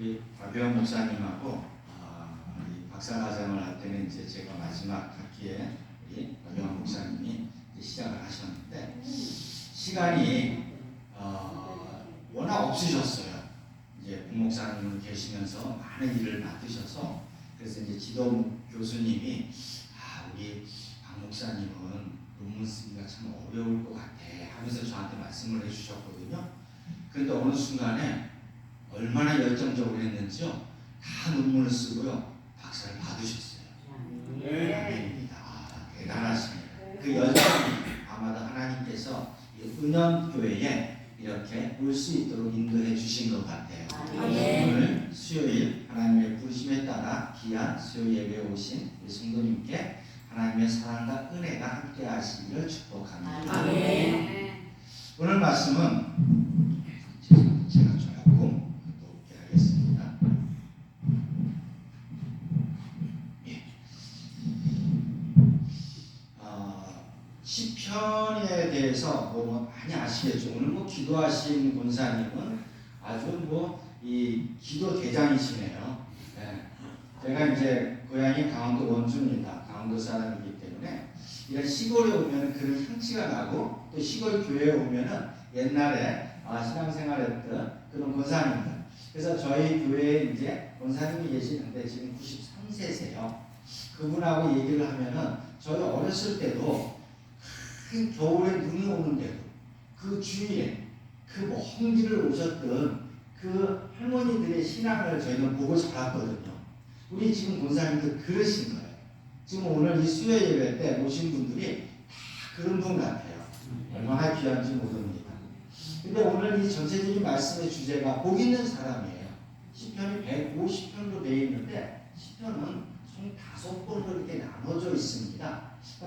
우리 박병 목사님하고 이 박사과정을 할 때는 이제 제가 마지막 학기에 우리 박병 목사님이 이제 시작을 하셨는데 시간이 워낙 없으셨어요. 이제 부목사님은 계시면서 많은 일을 맡으셔서 그래서 이제 지도 교수님이 우리 박 목사님은 논문 쓰기가 참 어려울 것 같아 하면서 저한테 말씀을 해주셨거든요. 그런데 어느 순간에 얼마나 열정적으로 했는지요. 다 논문을 쓰고요. 박사를 받으셨어요. 네. 대단하십니다. 그 열정이 아마도 하나님께서 은연교회에 이렇게 올 수 있도록 인도해 주신 것 같아요. 오늘 수요일 하나님의 부르심에 따라 귀한 수요 예배에 오신 우리 성도님께 하나님의 사랑과 은혜가 함께 하시기를 축복합니다. 오늘 말씀은 제가 조금 높게 하겠습니다. 시편에 대해서 많이 아시겠죠. 오늘 기도하신 권사님은 아주 이 기도 대장이시네요. 네. 제가 이제 고향이 강원도 원주입니다. 강원도 사람이기 때문에 이런 시골에 오면 그런 향취가 나고 또 시골 교회에 오면은 옛날에 신앙생활했던 그런 권사님들. 그래서 저희 교회에 이제 권사님이 계시는데 지금 93세세요. 그분하고 얘기를 하면은 저희 어렸을 때도 겨울에 눈이 오는데도 그 주위에 험지를 오셨던 그 할머니들의 신앙을 저희는 보고 자랐거든요. 우리 지금 권사님도 그러신 거예요. 지금 오늘 이 수요 예배 때 오신 분들이 다 그런 분 같아요. 얼마나 귀한지 모릅니다. 근데 오늘 이 전체적인 말씀의 주제가 복 있는 사람이에요. 시편이 150편으로 되어 있는데 시편은 총 5번으로 이렇게 나눠져 있습니다.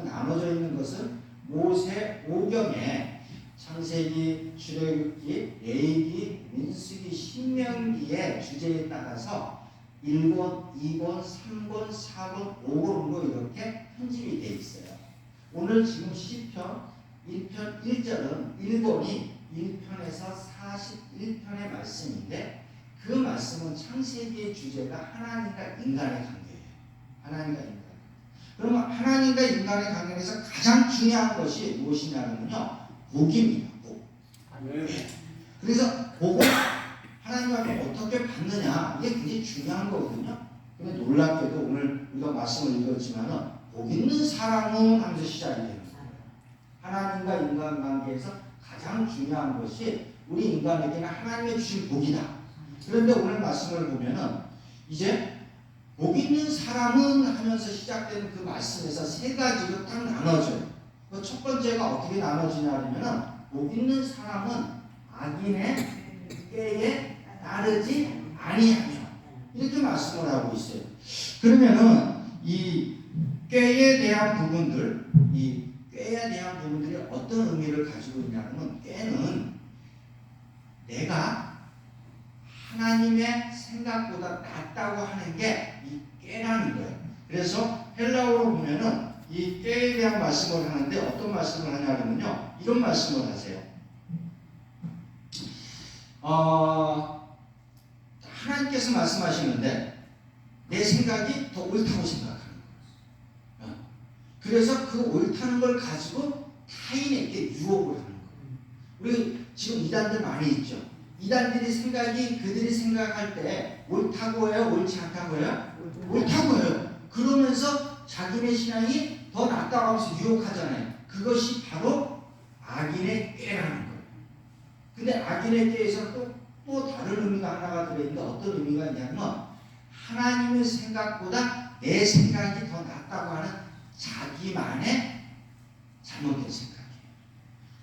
나눠져 있는 것은 모세 오경에 창세기, 출애굽기, 레위기, 민수기, 신명기의 주제에 따라서 1권, 2권, 3권, 4권, 5권으로 이렇게 편집이 되어 있어요. 오늘 지금 시편 1편 1절은 1권이 1편에서 41편의 말씀인데 그 말씀은 창세기의 주제가 하나님과 인간의 관계예요. 하나님과 인간. 그러면 하나님과 인간의 관계에서 가장 중요한 것이 무엇이냐면요. 복입니다. 복. 네. 그래서 복을 하나님과 어떻게 받느냐 이게 굉장히 중요한 거거든요. 근데 놀랍게도 오늘 우리가 말씀을 읽었지만은 복 있는 사람은 하면서 시작이 되는 거예요. 하나님과 인간 관계에서 가장 중요한 것이 우리 인간에게는 하나님의 주신 복이다. 그런데 오늘 말씀을 보면은 이제 복 있는 사람은 하면서 시작되는 그 말씀에서 세 가지로 딱 나눠져요. 그 첫 번째가 어떻게 나눠지냐 하면은 복 있는 사람은 악인의 꾀에 따르지 아니하며 이렇게 말씀을 하고 있어요. 그러면은 이 꾀에 대한 부분들, 이 꾀에 대한 부분들이 어떤 의미를 가지고 있냐면 꾀는 내가 하나님의 생각보다 낫다고 하는 게 이 꾀라는 거예요. 그래서 헬라어로 보면은 이 꾀에 대한 말씀을 하는데 어떤 말씀을 하냐면요. 이런 말씀을 하세요. 하나님께서 말씀하시는데 내 생각이 더 옳다고 생각하는 거예요. 그래서 그 옳다는 걸 가지고 타인에게 유혹을 하는 거예요. 우리 지금 이단들 많이 있죠. 이단들이 그들이 생각할 때 옳다고 해요? 옳지 않다고 해요? 옳다고 해요. 그러면서 자기네 신앙이 더 낫다고 하면서 유혹하잖아요. 그것이 바로 악인의 꾀라는 거예요. 근데 악인의 꾀에서 또 다른 의미가 하나가 들어있는데 어떤 의미가 있냐면 하나님의 생각보다 내 생각이 더 낫다고 하는 자기만의 잘못된 생각이에요.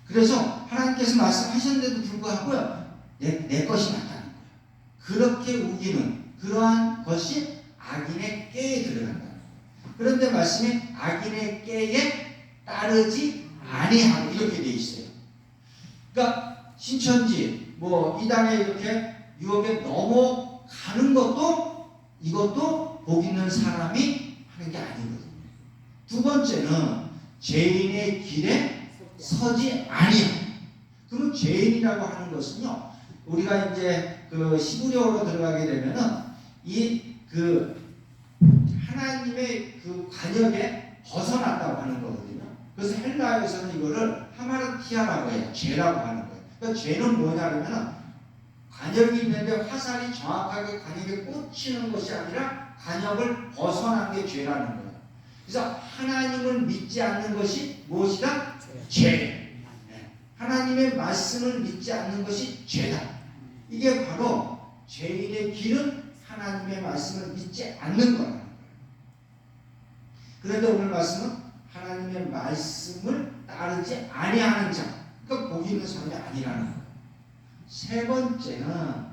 그래서 하나님께서 말씀하셨는데도 불구하고요. 내 것이 낫다는 거예요. 그렇게 우기는 그러한 것이 악인의 꾀에 들어간다는 거예요. 그런데 말씀이 악인의 꾀에 따르지 아니하고 이렇게 되어 있어요. 그러니까 신천지 이단에 이렇게 유혹에 넘어가는 것도 이것도 복 있는 사람이 하는 게 아니거든요. 두 번째는 죄인의 길에 서지 아니하고. 그러면 죄인이라고 하는 것은요. 우리가 이제 그 시브리어로 들어가게 되면은 이 그 하나님의 그 관역에 벗어났다고 하는 거거든요. 그래서 헬라어에서는 이거를 하마르티아라고 해요. 죄라고 하는 거예요. 그러니까 죄는 뭐냐면은 관역이 있는데 화살이 정확하게 관역에 꽂히는 것이 아니라 관역을 벗어난 게 죄라는 거예요. 그래서 하나님을 믿지 않는 것이 무엇이다? 죄. 하나님의 말씀을 믿지 않는 것이 죄다. 이게 바로 죄인의 길은 하나님의 말씀을 믿지 않는 거라는 거예요. 그런데 오늘 말씀은 하나님의 말씀을 따르지 아니하는 자, 그러니까 복이 있는 사람이 아니라는 거예요. 세 번째는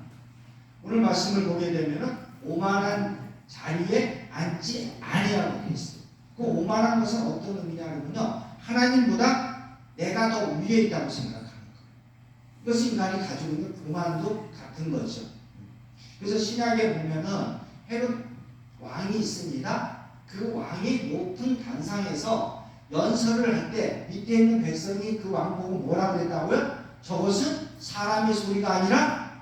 오늘 말씀을 보게 되면은 오만한 자리에 앉지 아니하고 되어 있어요. 그 오만한 것은 어떤 의미냐면요, 하나님보다 내가 더 위에 있다고 생각하는 거예요. 이것이 인간이 가지고 있는 오만도 같은 거죠. 그래서 신약에 보면은 헤롯 왕이 있습니다. 그 왕이 높은 단상에서 연설을 할 때 밑에 있는 백성이 그 왕 보고 뭐라고 했다고요? 저것은 사람의 소리가 아니라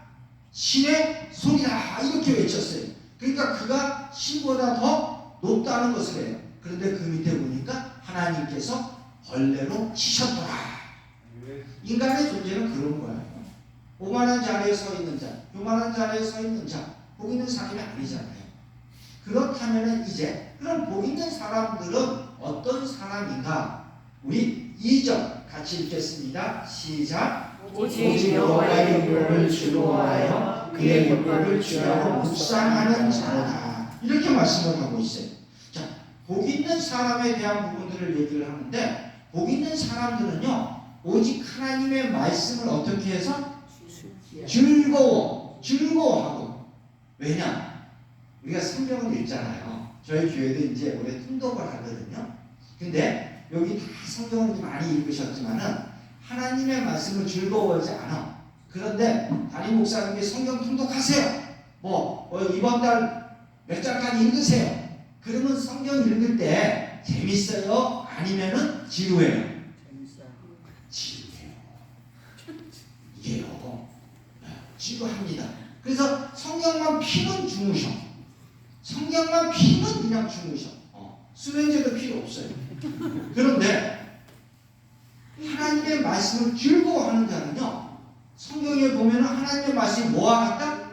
신의 소리다, 이렇게 외쳤어요. 그러니까 그가 신보다 더 높다는 것을 해요. 그런데 그 밑에 보니까 하나님께서 벌레로 치셨더라. 인간의 존재는 그런 거예요. 오만한 자리에 서 있는 자, 요만한 자리에 서 있는 자, 복 있는 사람이 아니잖아요. 그렇다면 이제 그럼 복 있는 사람들은 어떤 사람인가? 우리 2절 같이 읽겠습니다. 시작. 오직 여호와의 율법을 주로하여 그의 율법을 주야로 묵상하는 자로다. 이렇게 말씀을 하고 있어요. 자, 복 있는 사람에 대한 부분들을 얘기를 하는데, 복 있는 사람들은요, 오직 하나님의 말씀을 어떻게 해서 즐거워하고. 왜냐? 우리가 성경을 읽잖아요. 저희 교회도 이제 올해 통독을 하거든요. 근데 여기 다 성경을 많이 읽으셨지만은 하나님의 말씀을 즐거워하지 않아. 그런데 담임 목사님께 성경 통독하세요. 이번 달 몇 장까지 읽으세요. 그러면 성경 읽을 때 재밌어요? 아니면은 지루해요? 지루해요. 이게요, 지루합니다. 그래서 성경만 피면 주무셔. 성경만 피면 그냥 주무셔. 수면제도 필요 없어요. 그런데 하나님의 말씀을 즐거워하는 자는요, 성경에 보면 하나님의 말씀이 뭐와 같다?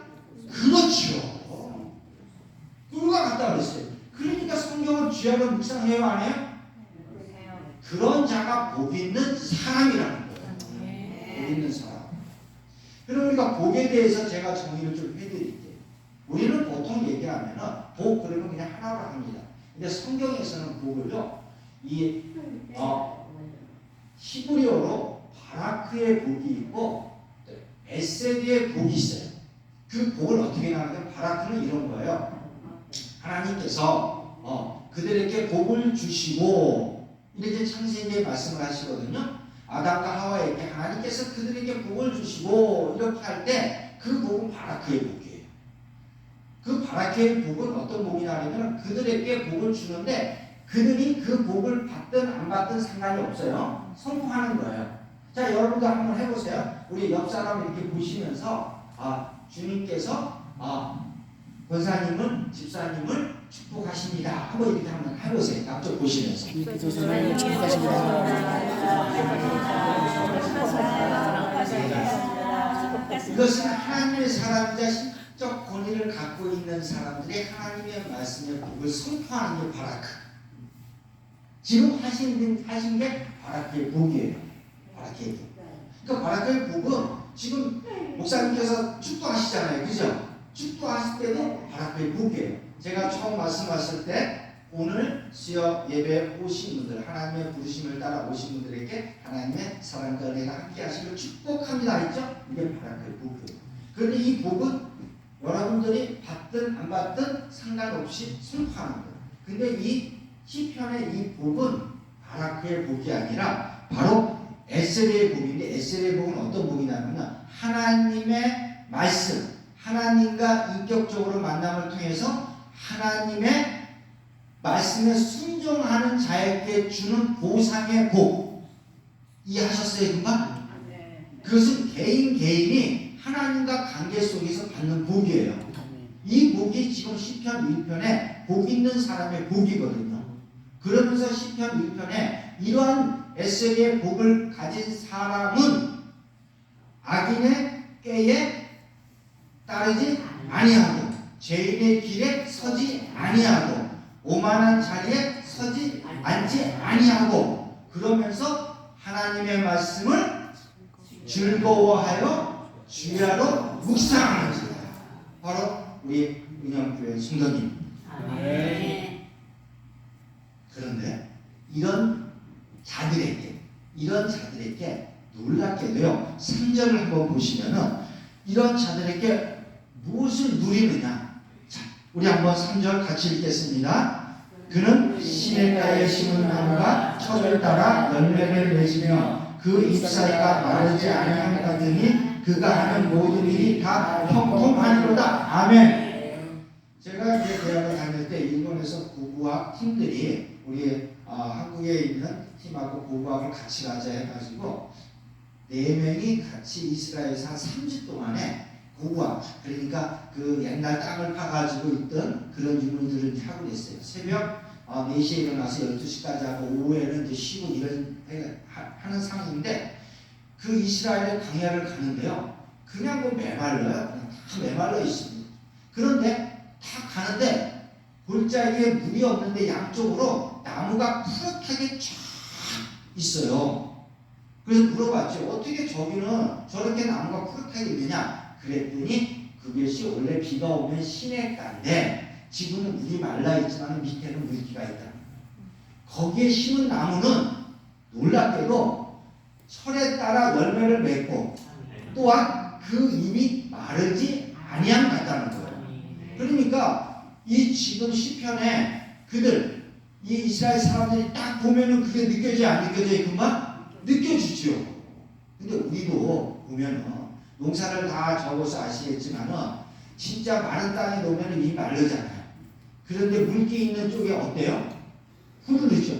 그렇죠. 그거가 같다 그랬어요. 그러니까 성경을 쥐하러 묵상해요, 안 해요? 그런 자가 복 있는 사람이라는 거예요. 복 있는 사람. 그럼 우리가 복에 대해서 제가 정의를 좀 해드릴게요. 우리는 보통 얘기하면은 복 그러면 그냥 하나로 합니다. 근데 성경에서는 복을요, 히브리어로 바라크의 복이 있고 에세드의 복이 있어요. 그 복을 어떻게 나누냐면, 바라크는 이런 거예요. 하나님께서 그들에게 복을 주시고, 이렇게 창세기에 말씀을 하시거든요. 아담과 하와에게 하나님께서 그들에게 복을 주시고 이렇게 할 때 그 복은 바라크의 복이에요. 그 바라크의 복은 어떤 복이냐면, 그들에게 복을 주는데 그들이 그 복을 받든 안 받든 상관이 없어요. 선포하는 거예요. 자, 여러분도 한번 해보세요. 우리 옆 사람 이렇게 보시면서 주님께서 권사님은 집사님을 축복하십니다. 한번 이렇게 한번 해보세요. 남쪽 보시면서. 권사님을 축복하십니다. 이것은 하나님의 사람이자 신적 권위를 갖고 있는 사람들이 하나님의 말씀의 복을 선포하는 게 바라크. 지금 하신 게 바라크의 복이에요. 바라크의 복. 그러니까 바라크의 복은 지금 목사님께서 축도하시잖아요. 그죠? 축도하실 때도 바라크의 복이에요. 제가 처음 말씀하실 때 오늘 수요 예배 오신 분들, 하나님의 부르심을 따라 오신 분들에게 하나님의 사랑과 은혜가 함께 하시길 축복합니다 했죠? 이게 바라크의 복이에요. 그런데 이 복은 여러분들이 받든 안 받든 상관없이 선포하는 거예요. 근데 이 시편의 이 복은 바라크의 복이 아니라 바로 에셀의 복인데, 에셀의 복은 어떤 복이냐면 하나님의 말씀, 하나님과 인격적으로 만남을 통해서 하나님의 말씀에 순종하는 자에게 주는 보상의 복. 이해하셨어요, 금방? 그것은 개인이 하나님과 관계 속에서 받는 복이에요. 이 복이 지금 시편 1편에 복 있는 사람의 복이거든요. 그러면서 시편 1편에 이러한 에셀의 복을 가진 사람은 악인의 꾀에 따르지 아니하고 죄인의 길에 서지 아니하고 오만한 자리에 서지 앉지 아니하고 그러면서 하나님의 말씀을 즐거워하여 주야로 묵상하는지라. 바로 우리 은영교회 성도님. 그런데 이런 자들에게 놀랍게도요 3절을 한번 보시면은 이런 자들에게 무엇을 누리느냐. 자, 우리 한번 3절 같이 읽겠습니다. 그는 시냇가에 심은 나무가 철을 따라 열매를 맺으며 그 잎사귀가 마르지 아니함 같으니 그가 하는 모든 일이 다 형통하리로다. 아멘. 제가 이제 대학을 다닐 때 일본에서 고고학 팀들이 우리 한국에 있는 팀하고 고고학을 같이 가자 해가지고 4명이 같이 이스라엘에서 한 3주 동안에 고고학, 그러니까 그 옛날 땅을 파가지고 있던 그런 유물들을 하고 있어요. 새벽 4시에 일어나서 12시까지 하고 오후에는 이제 쉬고 이런 하는 상황인데 그 이스라엘의 광야를 가는데요. 그냥 뭐 메말라요. 그냥 다 메말라 있습니다. 그런데 다 가는데 골짜기에 물이 없는데 양쪽으로 나무가 푸릇하게 쫙 있어요. 그래서 물어봤죠. 어떻게 저기는 저렇게 나무가 푸릇하게 있느냐? 그랬더니 그것이 원래 비가 오면 시냇가인데 지금은 물이 말라 있지만 밑에는 물기가 있다. 거기에 심은 나무는 놀랍게도 철에 따라 열매를 맺고 또한 그 잎이 마르지 아니함 같다는 거예요. 그러니까 이 지금 시편에 그들 이 이스라엘 사람들이 딱 보면은 그게 느껴져 안 느껴져요? 금방 느껴지죠. 근데 우리도 보면은 농사를 다 적어서 아시겠지만은 진짜 마른 땅에 놓으면은 이 마르잖아요. 그런데 물기 있는 쪽에 어때요? 흐르죠.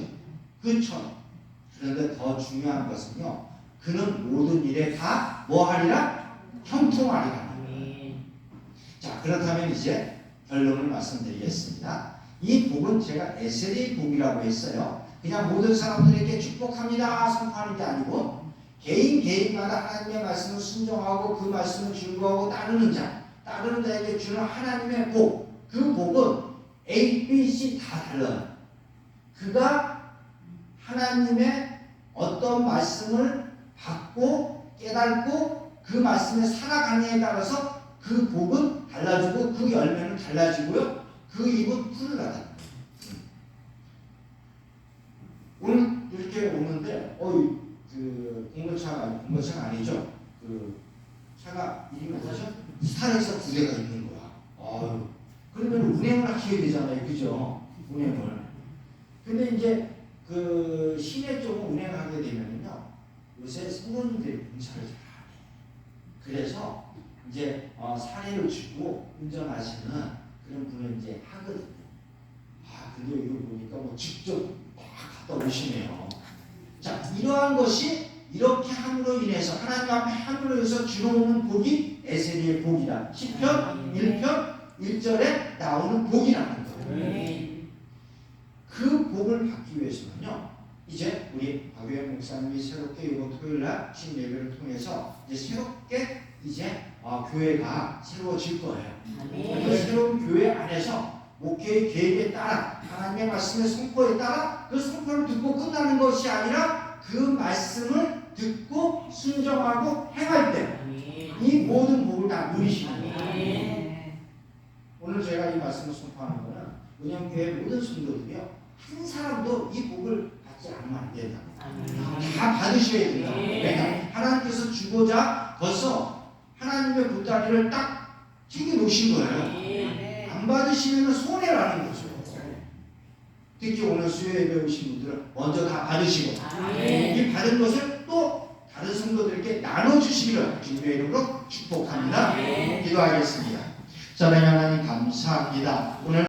그렇죠. 그런데 더 중요한 것은요. 그는 모든 일에 다 뭐 하리라? 형통하리라. 자, 그렇다면 이제 결론을 말씀드리겠습니다. 이 복은 제가 에셀의 복이라고 했어요. 그냥 모든 사람들에게 축복합니다 선포하는 게 아니고 개인마다 하나님의 말씀을 순종하고 그 말씀을 즐거워하고 따르는 자에게 주는 하나님의 복. 그 복은 A, B, C 다 달라요. 그가 하나님의 어떤 말씀을 받고 깨닫고 그 말씀에 살아가느냐에 따라서 그 복은 달라지고 그 열매는 달라지고요. 그 잎은 푸르다다. 오늘 이렇게 오는데 그 공고차가 아니죠. 그 차가 이름이 뭐죠? 스타렉스 2대가 있는 거야. 그러면 운행을 하셔야 되잖아요. 그죠? 운행을. 근데 이제 그 시내 쪽은 운행을 하게 되면요. 요새 성도님들이 공차를 잘 안 해요. 그래서 이제 사례를 주고 운전하시는 그런 분을 이제 하거든요. 근데 이거 보니까 뭐 직접 막 갔다 오시네요. 자, 이러한 것이 이렇게 함으로 인해서 하나님 앞에 함으로 해서 주어오는 복이 에셀의 복이다. 시편 1편 1절에 나오는 복이라는 거예요. 그 복을 받기 위해서는요. 이제 우리 박유현 목사님이 새롭게 이번 토요일날 신 예배를 통해서 이제 새롭게 이제 교회가 새로워질 거예요. 그 새로운 교회 안에서 목회의 계획에 따라 하나님의 말씀의 선포에 따라 그 선포를 듣고 끝나는 것이 아니라 그 말씀을 듣고 순종하고 행할 때 이 모든 복을 다 누리시는 거예요. 오늘 제가 이 말씀을 선포하는 것은 은영교회 모든 성도들이요 한 사람도 이 복을 받지 않으면 안 된다. 다 받으셔야 된다. 왜냐? 하나님께서 주고자 벌써 하나님의 보따리를 딱 챙겨 놓으신 거예요. 안 받으시면 손해라는 거죠. 특히 오늘 수요예배 오신 분들은 먼저 다 받으시고 이 받은 것을 또 다른 성도들에게 나눠주시기를 주님의 이름으로 축복합니다. 기도하겠습니다. 사랑하는 하나님 감사합니다. 오늘